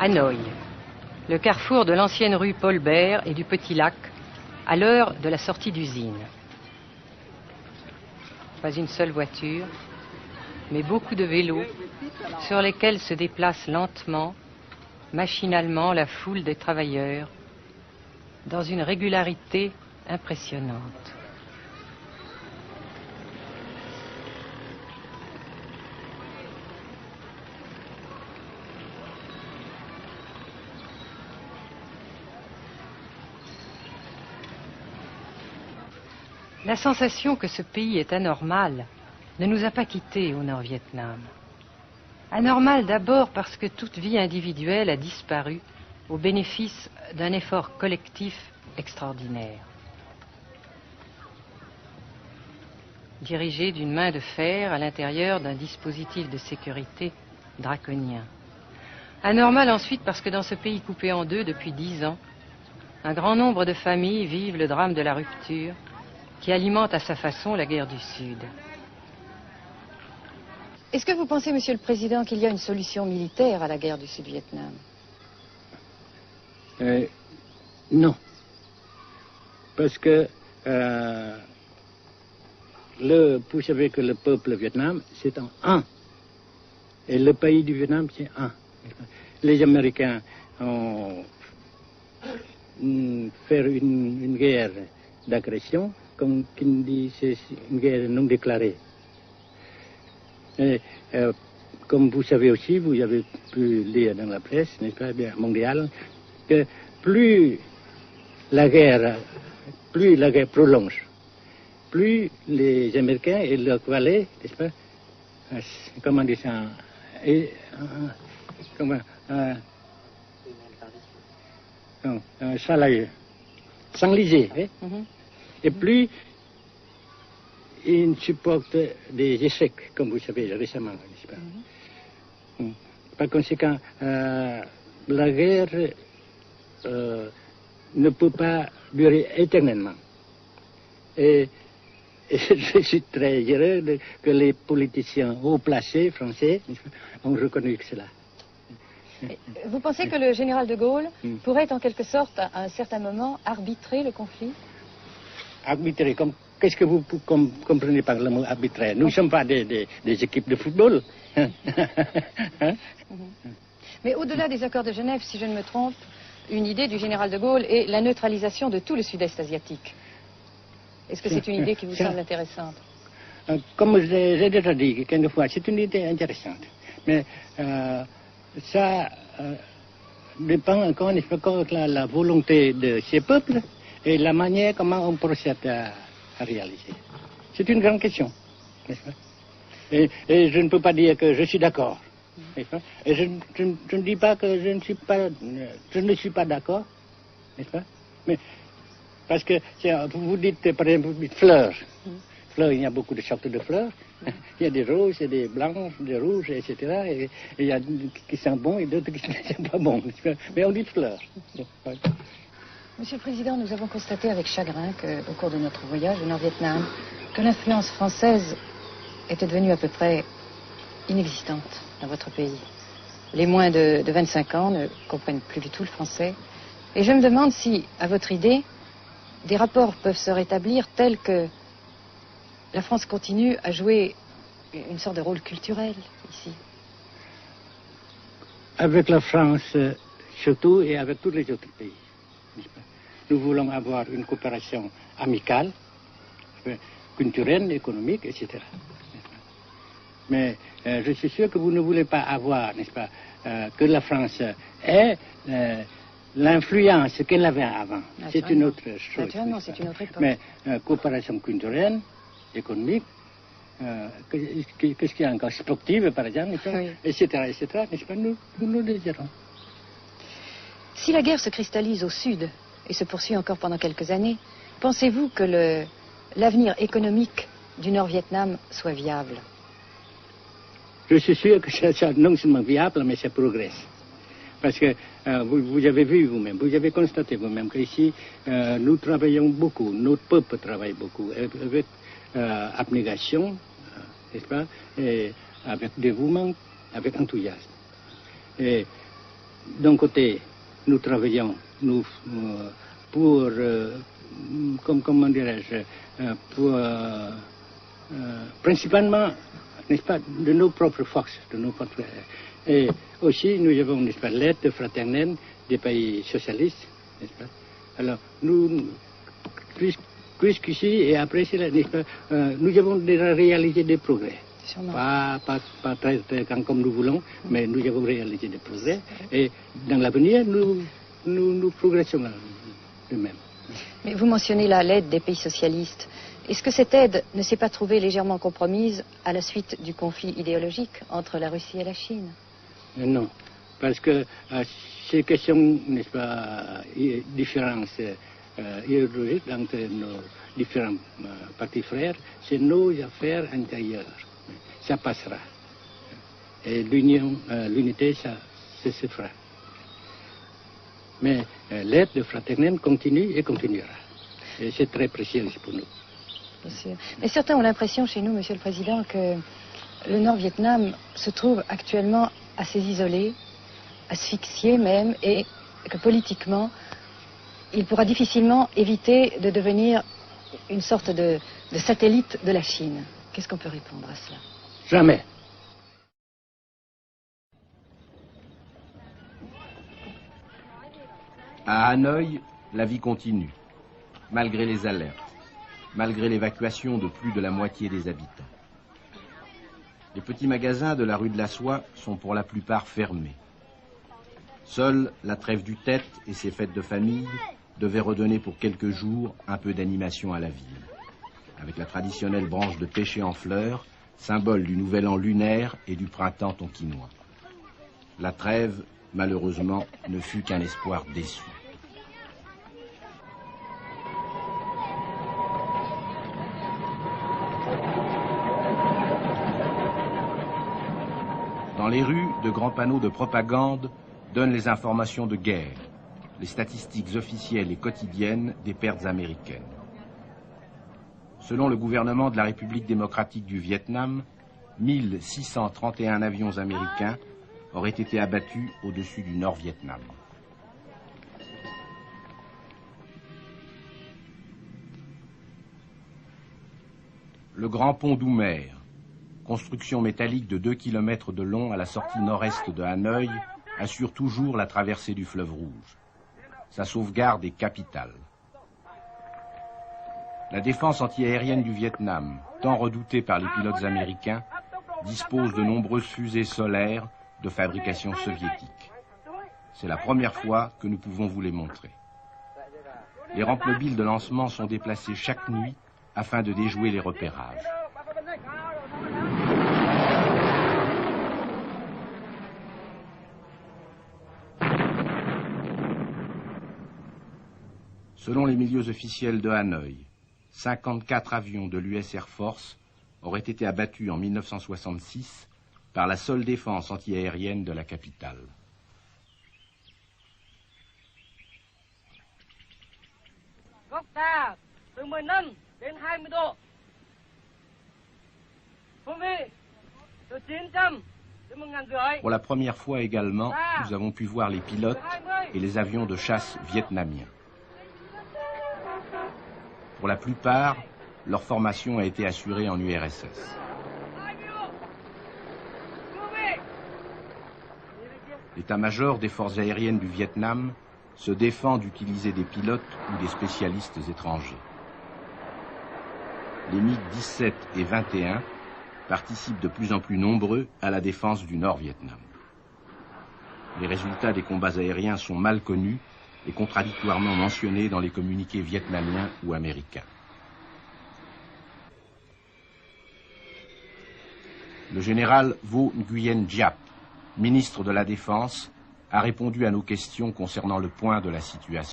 Hanoï, le carrefour de l'ancienne rue Paul Bert et du Petit Lac, à l'heure de la sortie d'usine. Pas une seule voiture, mais beaucoup de vélos sur lesquels se déplace lentement, machinalement la foule des travailleurs, dans une régularité impressionnante. La sensation que ce pays est anormal ne nous a pas quittés au Nord-Vietnam. Anormal d'abord parce que toute vie individuelle a disparu au bénéfice d'un effort collectif extraordinaire. Dirigé d'une main de fer à l'intérieur d'un dispositif de sécurité draconien. Anormal ensuite parce que dans ce pays coupé en deux depuis 10 ans, un grand nombre de familles vivent le drame de la rupture qui alimente à sa façon la guerre du Sud. Est-ce que vous pensez, Monsieur le Président, qu'il y a une solution militaire à la guerre du Sud-Vietnam? Non. Parce que vous savez que le peuple Vietnam, c'est un. Et le pays du Vietnam, c'est un. Les Américains ont fait une guerre d'agression, comme qui dit, c'est une guerre non déclarée. Et, comme vous savez aussi, vous avez pu lire dans la presse, n'est-ce pas, mondiale, que plus la guerre prolonge, plus les Américains et leurs valets, n'est-ce pas, comment dire ça, s'enliser, et plus ils supportent des échecs, comme vous savez récemment, n'est-ce pas? Par conséquent, la guerre ne peut pas durer éternellement. Et je suis très heureux que les politiciens haut placés français ont reconnu cela. Vous pensez que le général de Gaulle pourrait en quelque sorte, à un certain moment, arbitrer le conflit? Arbitrer, qu'est-ce que vous comprenez par le mot arbitraire? Nous ne sommes pas des équipes de football. Mais au-delà des accords de Genève, si je ne me trompe, une idée du général de Gaulle est la neutralisation de tout le sud-est asiatique. Est-ce que c'est une idée qui vous semble intéressante? Comme j'ai déjà dit quelquefois, c'est une idée intéressante. Mais ça dépend encore une fois de la volonté de ces peuples et la manière comment on procède à réaliser. C'est une grande question, n'est-ce pas? Et je ne peux pas dire que je suis d'accord. Et je ne dis pas que je ne suis pas d'accord, n'est-ce pas? Mais parce que vous dites, par exemple, fleurs. Fleurs, il y a beaucoup de sortes de fleurs. Il y a des roses, il y a des blanches, des rouges, etc. Et il y a qui sont bons et d'autres qui ne sont pas bons. Mais on dit fleurs. Monsieur le Président, nous avons constaté avec chagrin qu'au cours de notre voyage au Nord-Vietnam, que l'influence française était devenue à peu près inexistante dans votre pays. Les moins de 25 ans ne comprennent plus du tout le français. Et je me demande si, à votre idée, des rapports peuvent se rétablir tels que la France continue à jouer une sorte de rôle culturel ici. Avec la France surtout et avec tous les autres pays. Nous voulons avoir une coopération amicale, culturelle, économique, etc. Mais je suis sûr que vous ne voulez pas avoir, n'est-ce pas, que la France ait l'influence qu'elle avait avant. C'est une autre chose. Naturellement, c'est une autre époque. Mais coopération culturelle, économique, qu'est-ce qu'il y a encore, sportive par exemple, oui. etc., n'est-ce pas, nous le désirons. Si la guerre se cristallise au sud et se poursuit encore pendant quelques années, pensez-vous que l'avenir économique du Nord-Vietnam soit viable? Je suis sûr que c'est non seulement viable, mais ça progresse. Parce que vous avez vu vous-même, vous avez constaté vous-même qu'ici, nous travaillons beaucoup, notre peuple travaille beaucoup, avec abnégation, n'est-ce pas, et avec dévouement, avec enthousiasme. Et d'un côté, nous travaillons pour, comment dirais-je, pour, principalement, n'est-ce pas, de nos propres forces, de nos propres. Et aussi, nous avons, n'est-ce pas, l'aide fraternelle des pays socialistes, n'est-ce pas. Alors, nous, jusqu'ici et après cela, n'est-ce pas, nous avons déjà réalisé des progrès. Pas très grand comme nous voulons, mais nous avons réalisé des progrès. Et dans l'avenir, nous progressons de même. Mais vous mentionnez là l'aide des pays socialistes. Est-ce que cette aide ne s'est pas trouvée légèrement compromise à la suite du conflit idéologique entre la Russie et la Chine? Non, parce que ces questions, n'est-ce pas, différences idéologiques entre nos différents partis frères, c'est nos affaires intérieures. Ça passera. Et l'unité, ça se fera. Mais l'aide fraternelle continue et continuera. Et c'est très précieux pour nous. Bien sûr. Mais certains ont l'impression chez nous, Monsieur le Président, que le Nord-Vietnam se trouve actuellement assez isolé, asphyxié même, et que politiquement, il pourra difficilement éviter de devenir une sorte de satellite de la Chine. Qu'est-ce qu'on peut répondre à cela? Jamais. À Hanoï, la vie continue, malgré les alertes, malgré l'évacuation de plus de la moitié des habitants. Les petits magasins de la rue de la Soie sont pour la plupart fermés. Seule la trêve du Tête et ses fêtes de famille devaient redonner pour quelques jours un peu d'animation à la ville, avec la traditionnelle branche de pêcher en fleurs, symbole du nouvel an lunaire et du printemps tonkinois. La trêve, malheureusement, ne fut qu'un espoir déçu. Dans les rues, de grands panneaux de propagande donnent les informations de guerre, les statistiques officielles et quotidiennes des pertes américaines. Selon le gouvernement de la République démocratique du Vietnam, 1631 avions américains auraient été abattus au-dessus du Nord-Vietnam. Le grand pont d'Oumer, construction métallique de 2 km de long à la sortie nord-est de Hanoï, assure toujours la traversée du fleuve Rouge. Sa sauvegarde est capitale. La défense antiaérienne du Vietnam, tant redoutée par les pilotes américains, dispose de nombreuses fusées solaires de fabrication soviétique. C'est la première fois que nous pouvons vous les montrer. Les rampes mobiles de lancement sont déplacées chaque nuit afin de déjouer les repérages. Selon les milieux officiels de Hanoï, 54 avions de l'US Air Force auraient été abattus en 1966 par la seule défense antiaérienne de la capitale. Pour la première fois également, nous avons pu voir les pilotes et les avions de chasse vietnamiens. Pour la plupart, leur formation a été assurée en URSS. L'état-major des forces aériennes du Vietnam se défend d'utiliser des pilotes ou des spécialistes étrangers. Les MiG-17 et 21 participent de plus en plus nombreux à la défense du Nord-Vietnam. Les résultats des combats aériens sont mal connus et contradictoirement mentionnés dans les communiqués vietnamiens ou américains. Le général Vo Nguyen Giap, ministre de la Défense, a répondu à nos questions concernant le point de la situation.